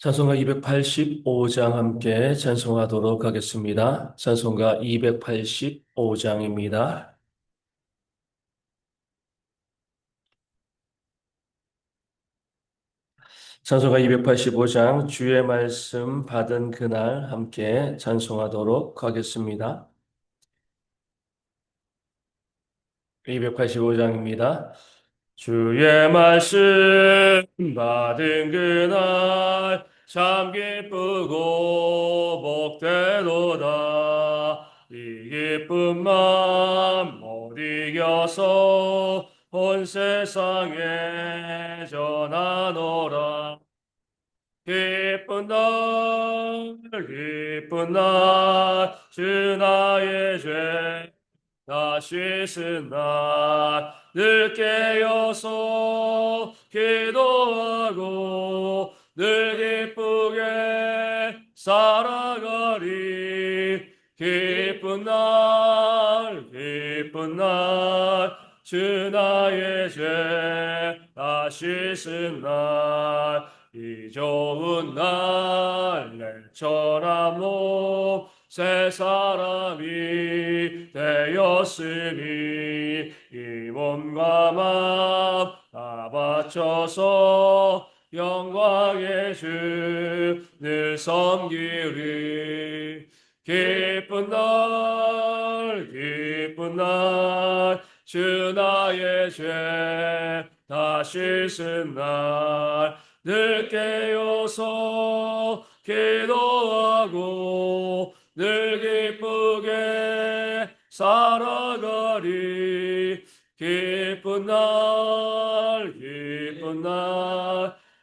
찬송가 285장 함께 찬송하도록 하겠습니다. 찬송가 285장입니다. 찬송가 285장 주의 말씀 받은 그날 함께 찬송하도록 하겠습니다. 285장입니다. 주의 말씀 받은 그날 참 기쁘고 복되도다. 이 기쁜 맘 못 이겨서 온 세상에 전하노라. 기쁜 날, 주 나의 죄 다 씻은 날, 늘 깨어서 기도하고 늘 기쁘게 살아가리. 기쁜 날, 주 나의 죄 다 씻은 날, 이 좋은 날 내 천한 몸 새 사람이 되었으니 이 몸과 마음 다 바쳐서 영광의 주 늘 섬기리. 기쁜 날, 주 나의 죄 다 씻은 날, 늘 깨어서 기도하고 늘 기쁘게 살아가리. 기쁜 날,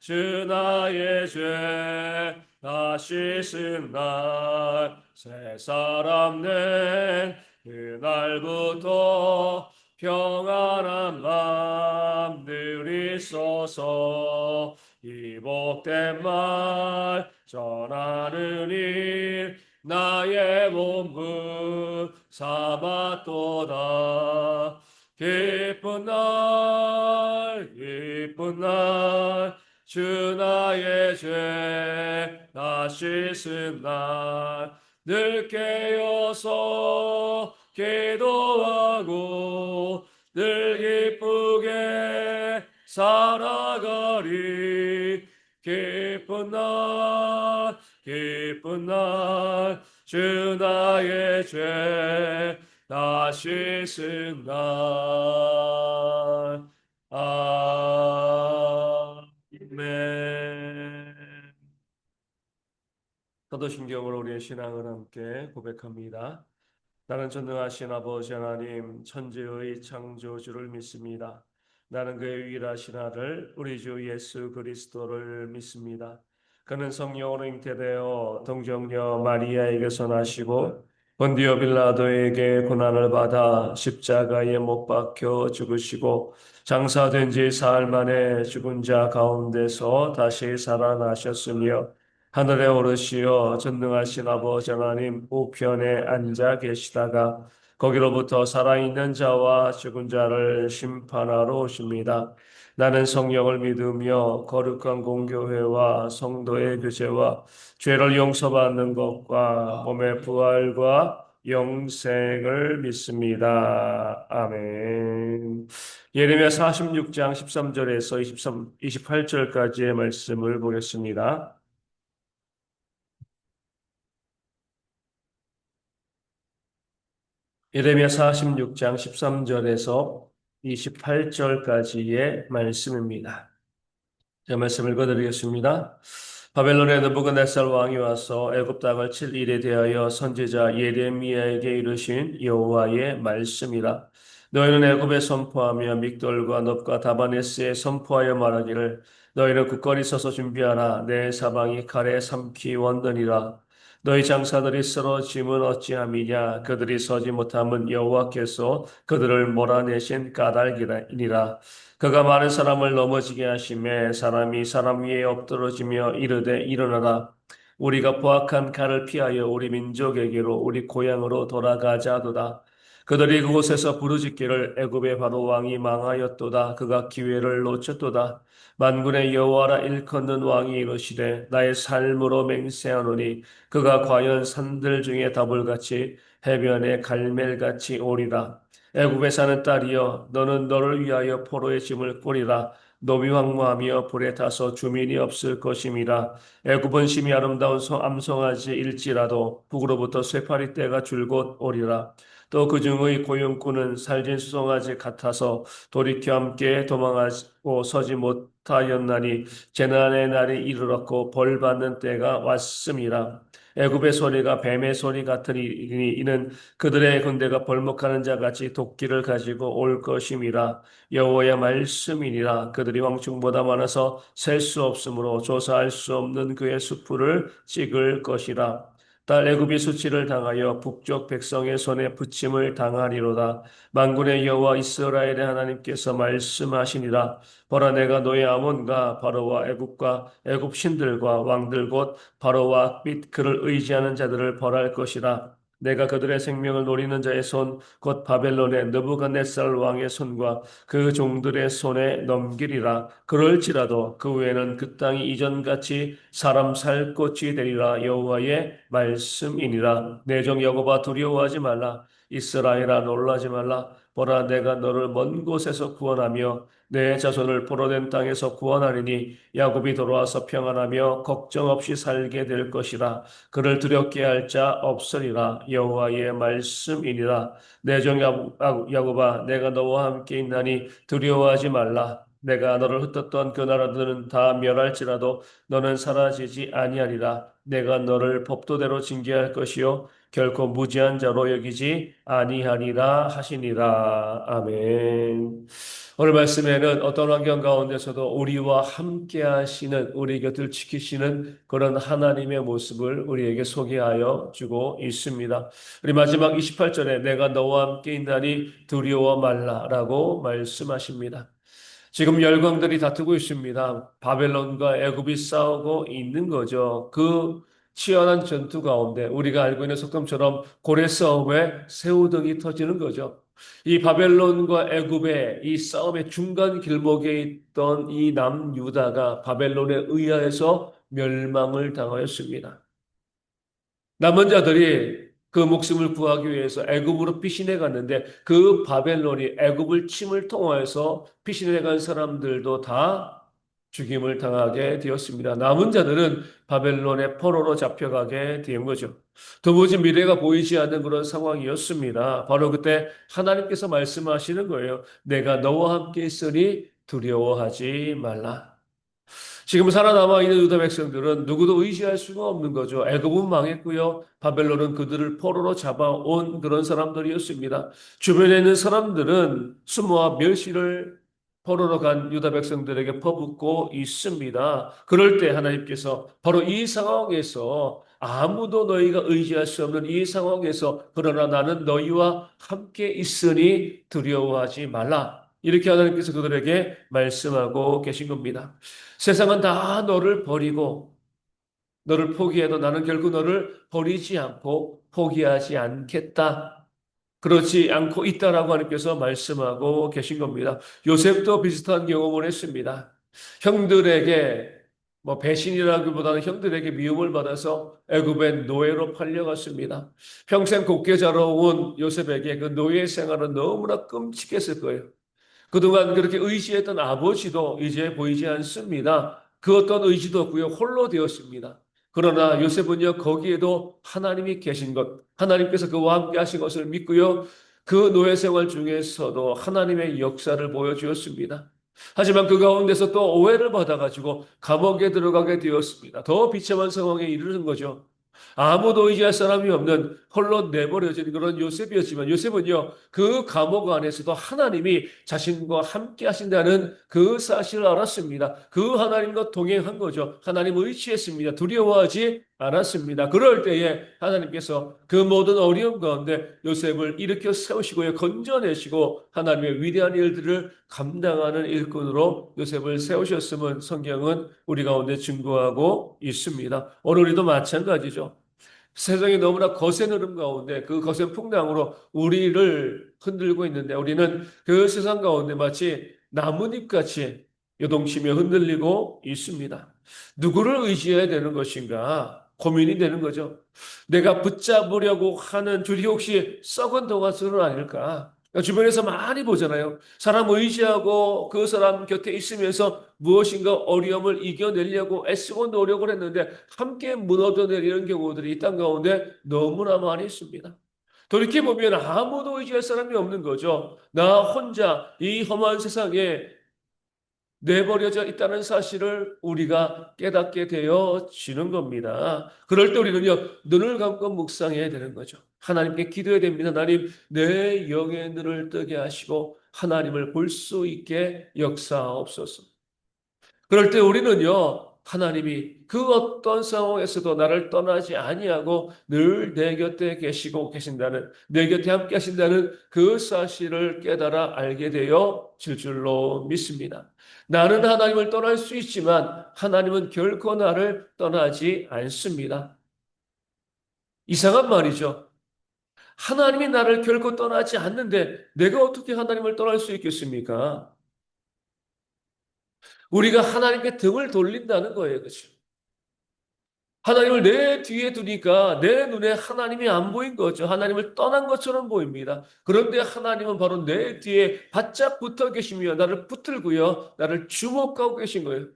주 나의 죄 다 씻은 날, 새 사람 된 그날부터 평안한 밤 늘 있어서 이 복된 말 전하는 일 나의 몸은 삼았도다. 기쁜 날, 주 나의 죄 다 씻은 날, 늘 깨어서 기도하고 늘 기쁘게 살아가리. 기쁜 날, 주 나의 죄 다 씻은 날. 아멘. 사도신경으로 우리의 신앙을 함께 고백합니다. 나는 전능하신 아버지 하나님 천지의 창조주를 믿습니다. 나는 그의 유일하신 아들 우리 주 예수 그리스도를 믿습니다. 그는 성령으로 잉태되어 동정녀 마리아에게서 나시고 본디오 빌라도에게 고난을 받아 십자가에 못 박혀 죽으시고 장사된 지 사흘 만에 죽은 자 가운데서 다시 살아나셨으며 하늘에 오르시어 전능하신 아버지 하나님 우편에 앉아 계시다가 거기로부터 살아있는 자와 죽은 자를 심판하러 오십니다. 나는 성령을 믿으며 거룩한 공교회와 성도의 교제와 죄를 용서받는 것과 몸의 부활과 영생을 믿습니다. 아멘. 예레미야 46장 13절에서 28절까지의 말씀을 보겠습니다. 예레미야 46장 13절에서 28절까지의 말씀입니다. 제가 말씀 읽어드리겠습니다. 바벨론의 느부갓네살 왕이 와서 애굽 땅을 칠 일에 대하여 선지자 예레미야에게 이르신 여호와의 말씀이라. 너희는 애굽에 선포하며 믹돌과 넙과 다바네스에 선포하여 말하기를 너희는 굳건히 서서 준비하라. 내 사방이 칼에 삼키 원더니라. 너희 장사들이 쓰러짐은 어찌함이냐. 그들이 서지 못함은 여호와께서 그들을 몰아내신 까닭이니라. 그가 많은 사람을 넘어지게 하심에 사람이 사람 위에 엎드러지며 이르되 일어나라. 우리가 포악한 칼을 피하여 우리 민족에게로 우리 고향으로 돌아가자 하도다. 그들이 그곳에서 부르짖기를 애굽의 바로 왕이 망하였도다. 그가 기회를 놓쳤도다. 만군의 여호와라 일컫는 왕이 이르시되 나의 삶으로 맹세하노니 그가 과연 산들 중에 다불같이 해변에 갈멜같이 오리라. 애굽에 사는 딸이여 너는 너를 위하여 포로의 짐을 꾸리라. 노비황무하며 불에 타서 주민이 없을 것임이라. 애굽은 심히 아름다운 암송아지 일지라도 북으로부터 쇠파리 떼가 줄곧 오리라. 또 그중의 고용꾼은 살진 수송아지 같아서 돌이켜 함께 도망하고 서지 못하였나니 재난의 날이 이르렀고 벌 받는 때가 왔음이라. 애굽의 소리가 뱀의 소리 같으니 이는 그들의 군대가 벌목하는 자 같이 도끼를 가지고 올 것임이라. 여호와의 말씀이니라. 그들이 왕충보다 많아서 셀 수 없으므로 조사할 수 없는 그의 수풀을 찍을 것이라. 딸 애굽이 수치를 당하여 북쪽 백성의 손에 부침을 당하리로다. 만군의 여호와 이스라엘의 하나님께서 말씀하시니라. 보라 내가 너의 아몬과 바로와 애굽과 애굽 신들과 왕들 곧 바로와 및 그를 의지하는 자들을 벌할 것이라. 내가 그들의 생명을 노리는 자의 손, 곧 바벨론의 느부갓네살 왕의 손과 그 종들의 손에 넘기리라. 그럴지라도 그 후에는 그 땅이 이전같이 사람 살 곳이 되리라. 여호와의 말씀이니라. 내 종 야곱아 두려워하지 말라. 이스라엘아 놀라지 말라. 보라 내가 너를 먼 곳에서 구원하며 내 자손을 포로된 땅에서 구원하리니 야곱이 돌아와서 평안하며 걱정 없이 살게 될 것이라. 그를 두렵게 할 자 없으리라. 여호와의 말씀이니라. 내 종 야곱아 내가 너와 함께 있나니 두려워하지 말라. 내가 너를 흩었던 그 나라들은 다 멸할지라도 너는 사라지지 아니하리라. 내가 너를 법도대로 징계할 것이요 결코 무지한 자로 여기지 아니하리라 하시니라. 아멘. 오늘 말씀에는 어떤 환경 가운데서도 우리와 함께 하시는, 우리 곁을 지키시는 그런 하나님의 모습을 우리에게 소개하여 주고 있습니다. 우리 마지막 28절에 내가 너와 함께 있나니 두려워 말라라고 말씀하십니다. 지금 열강들이 다투고 있습니다. 바벨론과 애굽이 싸우고 있는 거죠. 그 치열한 전투 가운데 우리가 알고 있는 속담처럼 고래 싸움에 새우등이 터지는 거죠. 이 바벨론과 애굽의 이 싸움의 중간 길목에 있던 이 남유다가 바벨론에 의하여서 멸망을 당하였습니다. 남은 자들이 그 목숨을 구하기 위해서 애굽으로 피신해 갔는데 그 바벨론이 애굽을 침을 통하여서 피신해 간 사람들도 다 죽임을 당하게 되었습니다. 남은 자들은 바벨론의 포로로 잡혀가게 된 거죠. 도무지 미래가 보이지 않는 그런 상황이었습니다. 바로 그때 하나님께서 말씀하시는 거예요. 내가 너와 함께 있으니 두려워하지 말라. 지금 살아남아 있는 유다 백성들은 누구도 의지할 수가 없는 거죠. 애굽은 망했고요. 바벨론은 그들을 포로로 잡아온 그런 사람들이었습니다. 주변에 있는 사람들은 수모와 멸시를 포로로 간 유다 백성들에게 퍼붓고 있습니다. 그럴 때 하나님께서 바로 이 상황에서 아무도 너희가 의지할 수 없는 이 상황에서 그러나 나는 너희와 함께 있으니 두려워하지 말라. 이렇게 하나님께서 그들에게 말씀하고 계신 겁니다. 세상은 다 너를 버리고 너를 포기해도 나는 결국 너를 버리지 않고 포기하지 않겠다. 그렇지 않고 있다라고 하나님께서 말씀하고 계신 겁니다. 요셉도 비슷한 경험을 했습니다. 형들에게 배신이라기보다는 형들에게 미움을 받아서 애굽의 노예로 팔려갔습니다. 평생 곱게 자라온 요셉에게 그 노예 생활은 너무나 끔찍했을 거예요. 그동안 그렇게 의지했던 아버지도 이제 보이지 않습니다. 그 어떤 의지도 없고요. 홀로 되었습니다. 그러나 요셉은요, 거기에도 하나님이 계신 것, 하나님께서 그와 함께 하신 것을 믿고요. 그 노예 생활 중에서도 하나님의 역사를 보여주었습니다. 하지만 그 가운데서 또 오해를 받아가지고 감옥에 들어가게 되었습니다. 더 비참한 상황에 이르는 거죠. 아무도 의지할 사람이 없는 홀로 내버려진 그런 요셉이었지만 요셉은요, 그 감옥 안에서도 하나님이 자신과 함께 하신다는 그 사실을 알았습니다. 그 하나님과 동행한 거죠. 하나님 의지했습니다. 두려워하지 않았습니다. 그럴 때에 하나님께서 그 모든 어려움 가운데 요셉을 일으켜 세우시고요, 건져내시고 하나님의 위대한 일들을 감당하는 일꾼으로 요셉을 세우셨음은 성경은 우리 가운데 증거하고 있습니다. 오늘 우리도 마찬가지죠. 세상이 너무나 거센 흐름 가운데 그 거센 풍랑으로 우리를 흔들고 있는데 우리는 그 세상 가운데 마치 나뭇잎같이 요동치며 흔들리고 있습니다. 누구를 의지해야 되는 것인가 고민이 되는 거죠. 내가 붙잡으려고 하는 줄이 혹시 썩은 도가스는 아닐까? 주변에서 많이 보잖아요. 사람 의지하고 그 사람 곁에 있으면서 무엇인가 어려움을 이겨내려고 애쓰고 노력을 했는데 함께 무너져 내리는 경우들이 이 땅 가운데 너무나 많이 있습니다. 돌이켜보면 아무도 의지할 사람이 없는 거죠. 나 혼자 이 험한 세상에 내버려져 있다는 사실을 우리가 깨닫게 되어지는 겁니다. 그럴 때 우리는요, 눈을 감고 묵상해야 되는 거죠. 하나님께 기도해야 됩니다. 하나님, 내 영의 눈을 뜨게 하시고 하나님을 볼 수 있게 역사하옵소서. 그럴 때 우리는요, 하나님이 그 어떤 상황에서도 나를 떠나지 아니하고 늘 내 곁에 계시고 계신다는, 내 곁에 함께 하신다는 그 사실을 깨달아 알게 되어 질 줄로 믿습니다. 나는 하나님을 떠날 수 있지만 하나님은 결코 나를 떠나지 않습니다. 이상한 말이죠. 하나님이 나를 결코 떠나지 않는데 내가 어떻게 하나님을 떠날 수 있겠습니까? 우리가 하나님께 등을 돌린다는 거예요. 그렇죠? 하나님을 내 뒤에 두니까 내 눈에 하나님이 안 보인 거죠. 하나님을 떠난 것처럼 보입니다. 그런데 하나님은 바로 내 뒤에 바짝 붙어 계시며 나를 붙들고요. 나를 주목하고 계신 거예요.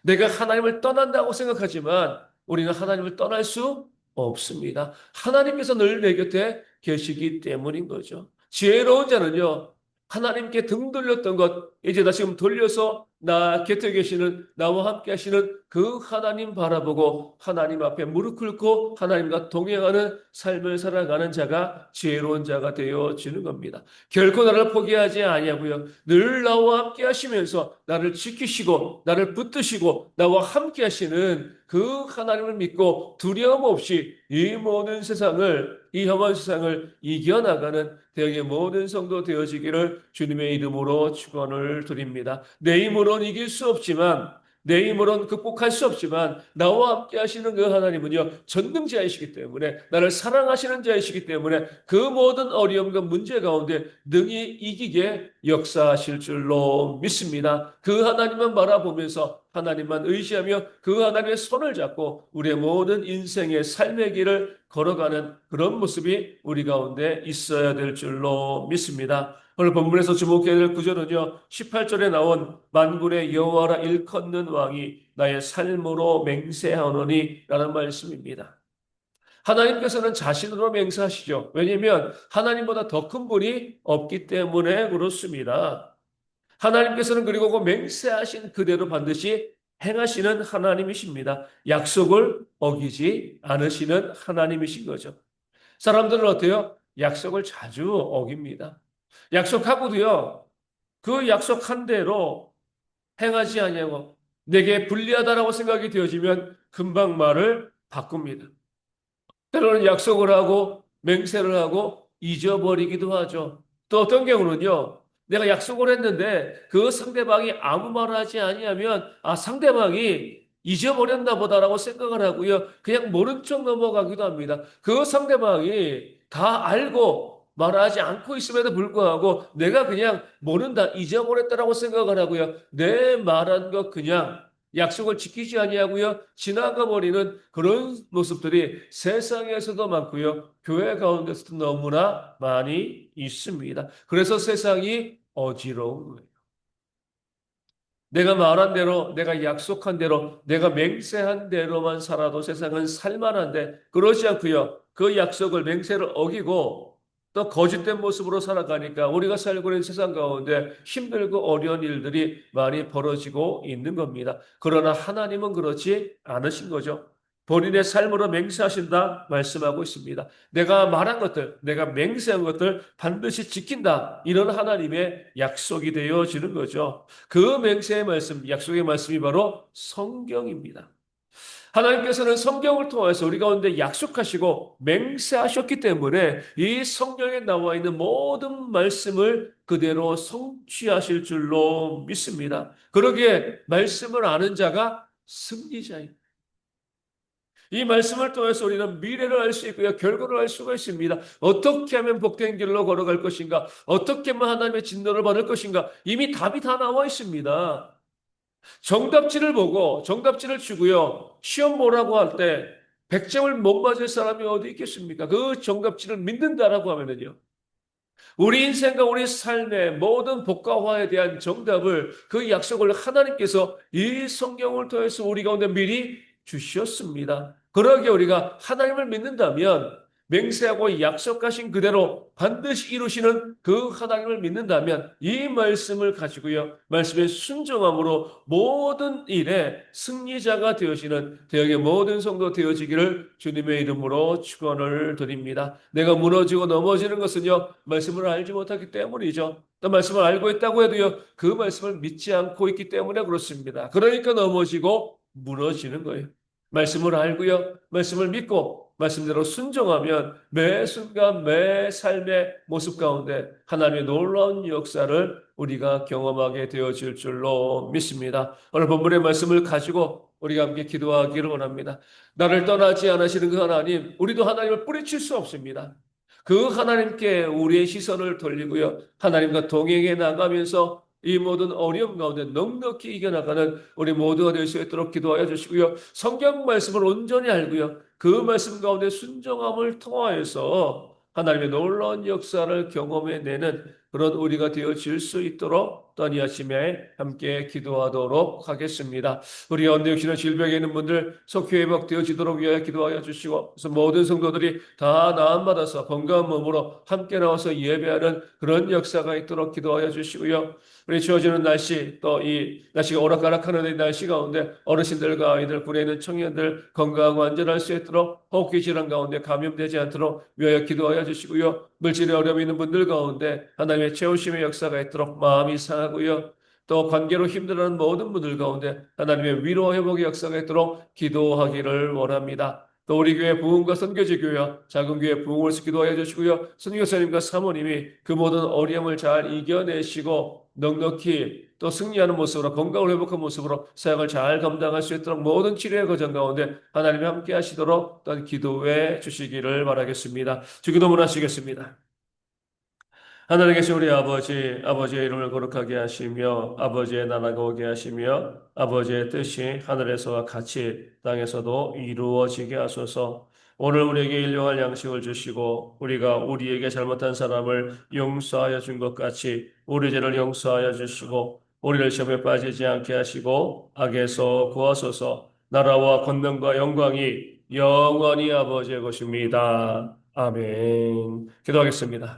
내가 하나님을 떠난다고 생각하지만 우리는 하나님을 떠날 수 없습니다. 하나님께서 늘 내 곁에 계시기 때문인 거죠. 지혜로운 자는요. 하나님께 등 돌렸던 것 이제 다시금 돌려서 나 곁에 계시는 나와 함께 하시는 그 하나님 바라보고 하나님 앞에 무릎 꿇고 하나님과 동행하는 삶을 살아가는 자가 지혜로운 자가 되어지는 겁니다. 결코 나를 포기하지 아니하고요. 늘 나와 함께 하시면서 나를 지키시고 나를 붙드시고 나와 함께 하시는 그 하나님을 믿고 두려움 없이 이 모든 세상을 이 험한 세상을 이겨나가는 대형의 모든 성도 되어지기를 주님의 이름으로 축원을 드립니다. 내 힘으로는 이길 수 없지만 내 힘으로는 극복할 수 없지만 나와 함께 하시는 그 하나님은요 전능자이시기 때문에 나를 사랑하시는 자이시기 때문에 그 모든 어려움과 문제 가운데 능히 이기게 역사하실 줄로 믿습니다. 그 하나님만 바라보면서 하나님만 의지하며 그 하나님의 손을 잡고 우리의 모든 인생의 삶의 길을 걸어가는 그런 모습이 우리 가운데 있어야 될 줄로 믿습니다. 오늘 본문에서 주목해야 될 구절은요. 18절에 나온 만군의 여호와라 일컫는 왕이 나의 삶으로 맹세하노니 라는 말씀입니다. 하나님께서는 자신으로 맹세하시죠. 왜냐하면 하나님보다 더 큰 분이 없기 때문에 그렇습니다. 하나님께서는 그리고 그 맹세하신 그대로 반드시 행하시는 하나님이십니다. 약속을 어기지 않으시는 하나님이신 거죠. 사람들은 어때요? 약속을 자주 어깁니다. 약속하고도요, 그 약속한 대로 행하지 아니하고 내게 불리하다라고 생각이 되어지면 금방 말을 바꿉니다. 때로는 약속을 하고 맹세를 하고 잊어버리기도 하죠. 또 어떤 경우는요. 내가 약속을 했는데 그 상대방이 아무 말을 하지 아니하면 상대방이 잊어버렸나 보다라고 생각을 하고요. 그냥 모른 척 넘어가기도 합니다. 그 상대방이 다 알고 말하지 않고 있음에도 불구하고 내가 그냥 모른다, 잊어버렸다라고 생각을 하고요. 내 말한 것 그냥 약속을 지키지 아니하고요. 지나가 버리는 그런 모습들이 세상에서도 많고요. 교회 가운데서도 너무나 많이 있습니다. 그래서 세상이 어지러운 거예요. 내가 말한 대로, 내가 약속한 대로, 내가 맹세한 대로만 살아도 세상은 살만한데 그러지 않고요. 그 약속을 맹세를 어기고 또 거짓된 모습으로 살아가니까 우리가 살고 있는 세상 가운데 힘들고 어려운 일들이 많이 벌어지고 있는 겁니다. 그러나 하나님은 그렇지 않으신 거죠. 본인의 삶으로 맹세하신다 말씀하고 있습니다. 내가 말한 것들, 내가 맹세한 것들 반드시 지킨다. 이런 하나님의 약속이 되어지는 거죠. 그 맹세의 말씀, 약속의 말씀이 바로 성경입니다. 하나님께서는 성경을 통해서 우리 가운데 약속하시고 맹세하셨기 때문에 이 성경에 나와 있는 모든 말씀을 그대로 성취하실 줄로 믿습니다. 그러기에 말씀을 아는 자가 승리자입니다. 이 말씀을 통해서 우리는 미래를 알 수 있고요. 결과를 알 수가 있습니다. 어떻게 하면 복된 길로 걸어갈 것인가? 어떻게 하면 하나님의 진노를 받을 것인가? 이미 답이 다 나와 있습니다. 정답지를 보고 정답지를 주고요. 시험 보라고 할 때 100점을 못 맞을 사람이 어디 있겠습니까? 그 정답지를 믿는다라고 하면은요. 우리 인생과 우리 삶의 모든 복과화에 대한 정답을 그 약속을 하나님께서 이 성경을 통해서 우리 가운데 미리 주셨습니다. 그러기에 우리가 하나님을 믿는다면 맹세하고 약속하신 그대로 반드시 이루시는 그 하나님을 믿는다면 이 말씀을 가지고요. 말씀의 순종함으로 모든 일에 승리자가 되어지는 대학의 모든 성도 되어지기를 주님의 이름으로 축원을 드립니다. 내가 무너지고 넘어지는 것은요. 말씀을 알지 못하기 때문이죠. 또 말씀을 알고 있다고 해도요. 그 말씀을 믿지 않고 있기 때문에 그렇습니다. 그러니까 넘어지고 무너지는 거예요. 말씀을 알고요. 말씀을 믿고 말씀대로 순종하면 매 순간 매 삶의 모습 가운데 하나님의 놀라운 역사를 우리가 경험하게 되어질 줄로 믿습니다. 오늘 본문의 말씀을 가지고 우리가 함께 기도하기를 원합니다. 나를 떠나지 않으시는 그 하나님, 우리도 하나님을 뿌리칠 수 없습니다. 그 하나님께 우리의 시선을 돌리고요. 하나님과 동행해 나가면서 이 모든 어려움 가운데 넉넉히 이겨나가는 우리 모두가 될 수 있도록 기도하여 주시고요. 성경 말씀을 온전히 알고요. 그 말씀 가운데 순종함을 통하여서 하나님의 놀라운 역사를 경험해내는 그런 우리가 되어질 수 있도록 또한 이 아침에 함께 기도하도록 하겠습니다. 우리 언대 육신의 질병에 있는 분들 속히 회복되어지도록 위하여 기도하여 주시고 그래서 모든 성도들이 다 나음받아서 건강한 몸으로 함께 나와서 예배하는 그런 역사가 있도록 기도하여 주시고요. 우리 추워지는 날씨 또 이 날씨가 오락가락하는 이 날씨 가운데 어르신들과 아이들 굴에 있는 청년들 건강하고 안전할 수 있도록 호흡기 질환 가운데 감염되지 않도록 위하여 기도하여 주시고요. 물질에 어려움이 있는 분들 가운데 하나님의 채우심의 역사가 있도록 마음이 상하고요. 또 관계로 힘들어하는 모든 분들 가운데 하나님의 위로 회복의 역사가 있도록 기도하기를 원합니다. 또 우리 교회 부흥과 선교지 교회와 작은 교회 부흥을 기도하여 주시고요. 선교사님과 사모님이 그 모든 어려움을 잘 이겨내시고 넉넉히 또 승리하는 모습으로 건강을 회복한 모습으로 사역을 잘 감당할 수 있도록 모든 치료의 과정 가운데 하나님이 함께 하시도록 또한 기도해 주시기를 바라겠습니다. 주기도문 하시겠습니다. 하늘에 계신 우리 아버지, 아버지의 이름을 거룩하게 하시며, 아버지의 나라가 오게 하시며, 아버지의 뜻이 하늘에서와 같이 땅에서도 이루어지게 하소서. 오늘 우리에게 일용할 양식을 주시고, 우리가 우리에게 잘못한 사람을 용서하여 준 것 같이 우리 죄를 용서하여 주시고, 우리를 시험에 빠지지 않게 하시고, 악에서 구하소서. 나라와 권능과 영광이 영원히 아버지의 것입니다. 아멘. 기도하겠습니다.